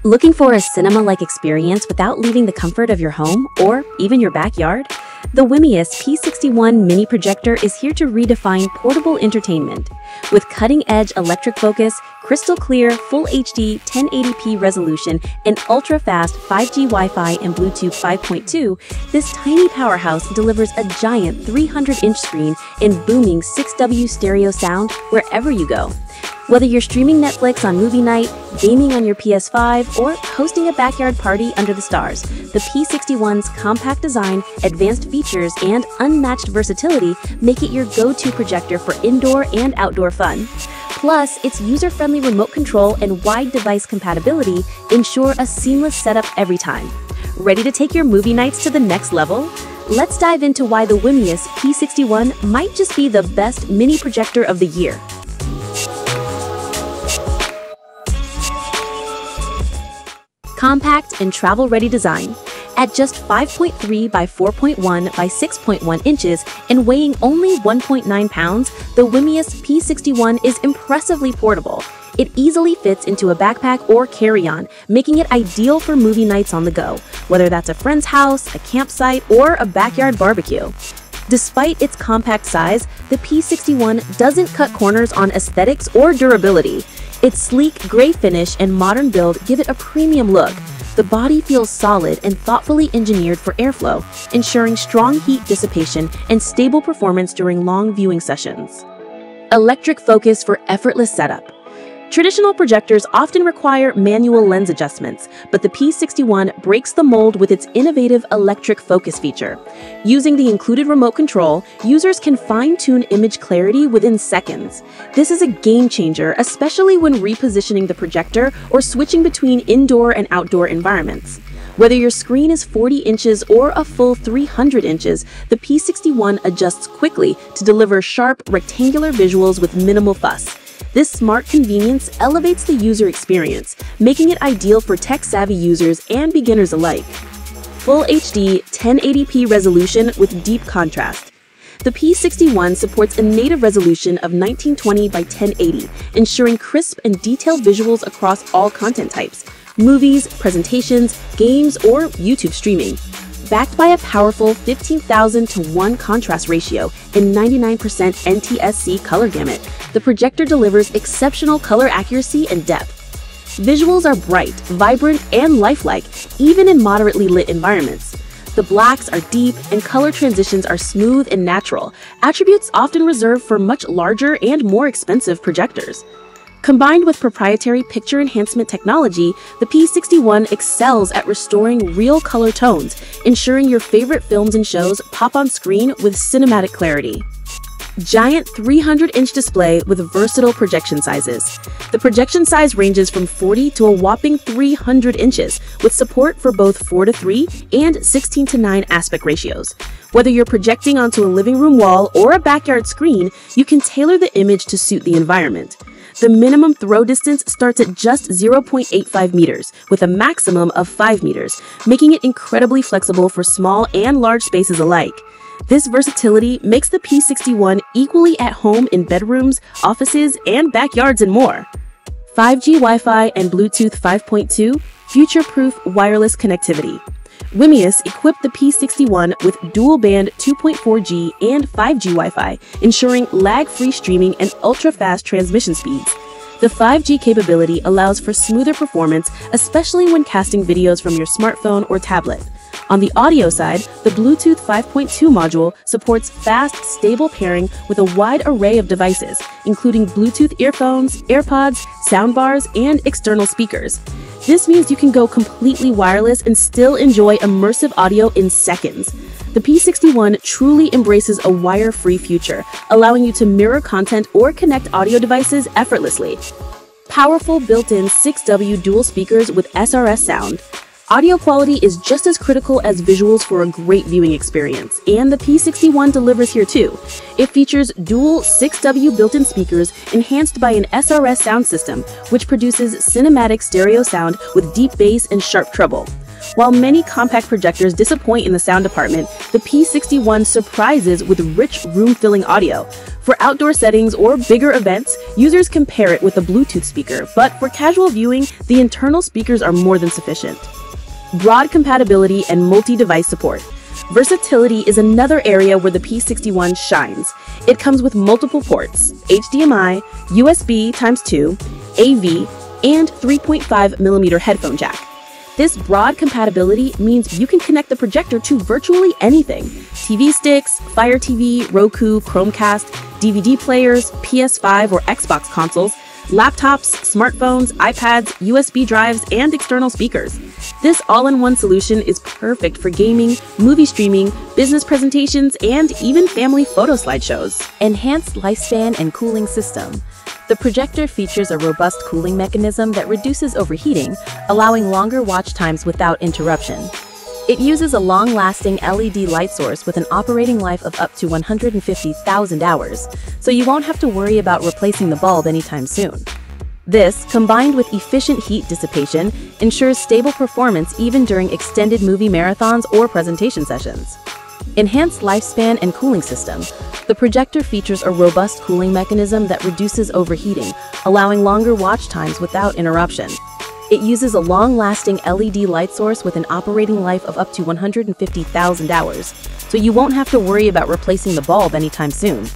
Looking for a cinema-like experience without leaving the comfort of your home or even your backyard? The WiMiUS P61 Mini Projector is here to redefine portable entertainment. With cutting-edge electric focus, crystal clear, Full HD 1080p resolution, and ultra-fast 5G Wi-Fi and Bluetooth 5.2, this tiny powerhouse delivers a giant 300-inch screen and booming 6W stereo sound wherever you go. Whether you're streaming Netflix on movie night, gaming on your PS5, or hosting a backyard party under the stars, the P61's compact design, advanced features, and unmatched versatility make it your go-to projector for indoor and outdoor fun. Plus, its user-friendly remote control and wide device compatibility ensure a seamless setup every time. Ready to take your movie nights to the next level? Let's dive into why the WiMiUS P61 might just be the best mini projector of the year. Compact and travel-ready design. At just 5.3 by 4.1 by 6.1 inches and weighing only 1.9 pounds, the WiMiUS P61 is impressively portable. It easily fits into a backpack or carry-on, making it ideal for movie nights on the go, whether that's a friend's house, a campsite, or a backyard barbecue. Despite its compact size, the P61 doesn't cut corners on aesthetics or durability. Its sleek gray finish and modern build give it a premium look. The body feels solid and thoughtfully engineered for airflow, ensuring strong heat dissipation and stable performance during long viewing sessions. Electric focus for effortless setup. Traditional projectors often require manual lens adjustments, but the P61 breaks the mold with its innovative electric focus feature. Using the included remote control, users can fine-tune image clarity within seconds. This is a game changer, especially when repositioning the projector or switching between indoor and outdoor environments. Whether your screen is 40 inches or a full 300 inches, the P61 adjusts quickly to deliver sharp, rectangular visuals with minimal fuss. This smart convenience elevates the user experience, making it ideal for tech-savvy users and beginners alike. Full HD 1080p resolution with deep contrast. The P61 supports a native resolution of 1920 by 1080, ensuring crisp and detailed visuals across all content types: movies, presentations, games, or YouTube streaming. Backed by a powerful 15,000:1 contrast ratio and 99% NTSC color gamut, the projector delivers exceptional color accuracy and depth. Visuals are bright, vibrant, and lifelike, even in moderately lit environments. The blacks are deep and color transitions are smooth and natural, attributes often reserved for much larger and more expensive projectors. Combined with proprietary picture enhancement technology, the P61 excels at restoring real color tones, ensuring your favorite films and shows pop on screen with cinematic clarity. Giant 300-inch display with versatile projection sizes. The projection size ranges from 40 to a whopping 300 inches, with support for both 4:3 and 16:9 aspect ratios. Whether you're projecting onto a living room wall or a backyard screen, you can tailor the image to suit the environment. The minimum throw distance starts at just 0.85 meters, with a maximum of 5 meters, making it incredibly flexible for small and large spaces alike. This versatility makes the P61 equally at home in bedrooms, offices, and backyards and more. 5G Wi-Fi and Bluetooth 5.2, future-proof wireless connectivity. WiMiUS equipped the P61 with dual-band 2.4G and 5G Wi-Fi, ensuring lag-free streaming and ultra-fast transmission speeds. The 5G capability allows for smoother performance, especially when casting videos from your smartphone or tablet. On the audio side, the Bluetooth 5.2 module supports fast, stable pairing with a wide array of devices, including Bluetooth earphones, AirPods, soundbars, and external speakers. This means you can go completely wireless and still enjoy immersive audio in seconds. The P61 truly embraces a wire-free future, allowing you to mirror content or connect audio devices effortlessly. Powerful built-in 6W dual speakers with SRS sound. Audio quality is just as critical as visuals for a great viewing experience, and the P61 delivers here too. It features dual 6W built-in speakers enhanced by an SRS sound system, which produces cinematic stereo sound with deep bass and sharp treble. While many compact projectors disappoint in the sound department, the P61 surprises with rich room-filling audio. For outdoor settings or bigger events, users can pair it with a Bluetooth speaker, but for casual viewing, the internal speakers are more than sufficient. Broad compatibility and multi-device support. Versatility is another area where the P61 shines. It comes with multiple ports: HDMI, USB x2, AV, and 3.5mm headphone jack. This broad compatibility means you can connect the projector to virtually anything: TV sticks, Fire TV, Roku, Chromecast, DVD players, PS5 or Xbox consoles, laptops, smartphones, iPads, USB drives, and external speakers. This all-in-one solution is perfect for gaming, movie streaming, business presentations, and even family photo slideshows. Enhanced lifespan and cooling system. The projector features a robust cooling mechanism that reduces overheating, allowing longer watch times without interruption. It uses a long-lasting LED light source with an operating life of up to 150,000 hours, so you won't have to worry about replacing the bulb anytime soon. This, combined with efficient heat dissipation, ensures stable performance even during extended movie marathons or presentation sessions. Enhanced lifespan and cooling system. The projector features a robust cooling mechanism that reduces overheating, allowing longer watch times without interruption. It uses a long-lasting LED light source with an operating life of up to 150,000 hours, so you won't have to worry about replacing the bulb anytime soon.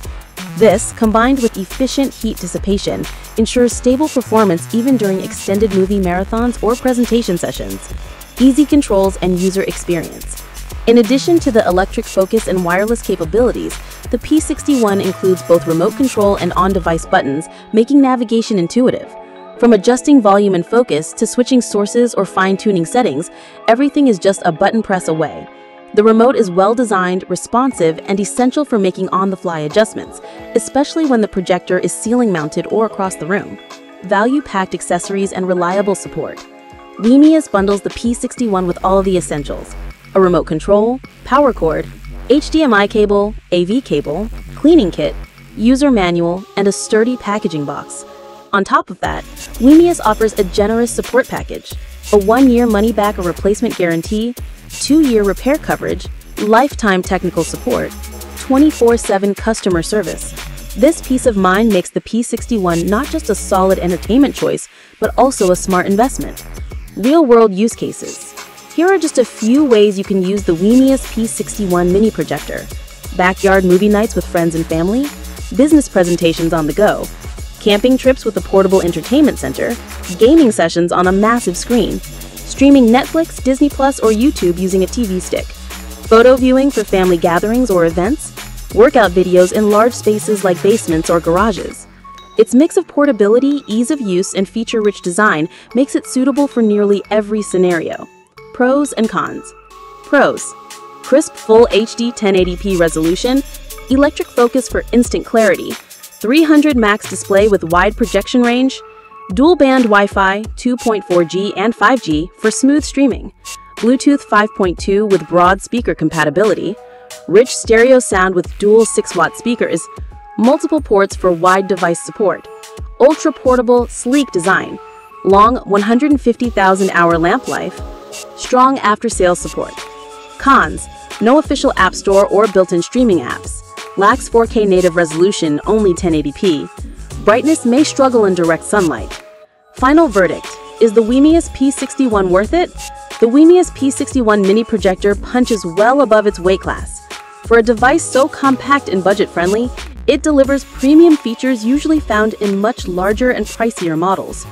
This, combined with efficient heat dissipation, ensures stable performance even during extended movie marathons or presentation sessions. Easy controls and user experience. In addition to the electric focus and wireless capabilities, the P61 includes both remote control and on-device buttons, making navigation intuitive. From adjusting volume and focus to switching sources or fine-tuning settings, everything is just a button press away. The remote is well-designed, responsive, and essential for making on-the-fly adjustments, especially when the projector is ceiling-mounted or across the room. Value-packed accessories and reliable support. WiMiUS bundles the P61 with all of the essentials: a remote control, power cord, HDMI cable, AV cable, cleaning kit, user manual, and a sturdy packaging box. On top of that, WiMiUS offers a generous support package: a 1-year money-back or replacement guarantee, 2-year repair coverage, lifetime technical support, 24/7 customer service. This peace of mind makes the P61 not just a solid entertainment choice, but also a smart investment. Real-world use cases. Here are just a few ways you can use the WiMiUS P61 Mini Projector: backyard movie nights with friends and family, business presentations on the go, camping trips with a portable entertainment center, gaming sessions on a massive screen, streaming Netflix, Disney Plus, or YouTube using a TV stick, photo viewing for family gatherings or events, workout videos in large spaces like basements or garages. Its mix of portability, ease of use, and feature-rich design makes it suitable for nearly every scenario. Pros and cons. Pros: crisp Full HD 1080p resolution, electric focus for instant clarity, 300 max display with wide projection range, dual-band Wi-Fi 2.4G and 5G for smooth streaming, Bluetooth 5.2 with broad speaker compatibility, rich stereo sound with dual 6-watt speakers, multiple ports for wide device support, ultra-portable, sleek design, long 150,000-hour lamp life, strong after-sales support. Cons: no official app store or built-in streaming apps, lacks 4K native resolution, only 1080p, brightness may struggle in direct sunlight. Final verdict: is the WiMiUS P61 worth it? The WiMiUS P61 Mini Projector punches well above its weight class. For a device so compact and budget-friendly, it delivers premium features usually found in much larger and pricier models.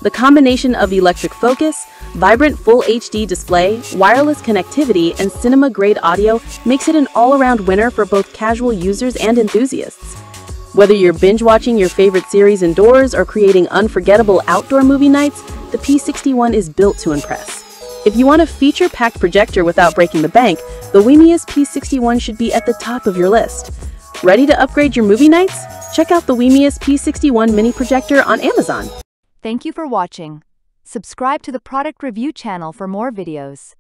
The combination of electric focus, vibrant Full HD display, wireless connectivity, and cinema-grade audio makes it an all-around winner for both casual users and enthusiasts. Whether you're binge-watching your favorite series indoors or creating unforgettable outdoor movie nights, the P61 is built to impress. If you want a feature-packed projector without breaking the bank, the WiMiUS P61 should be at the top of your list. Ready to upgrade your movie nights? Check out the WiMiUS P61 Mini Projector on Amazon. Thank you for watching. Subscribe to the product review channel for more videos.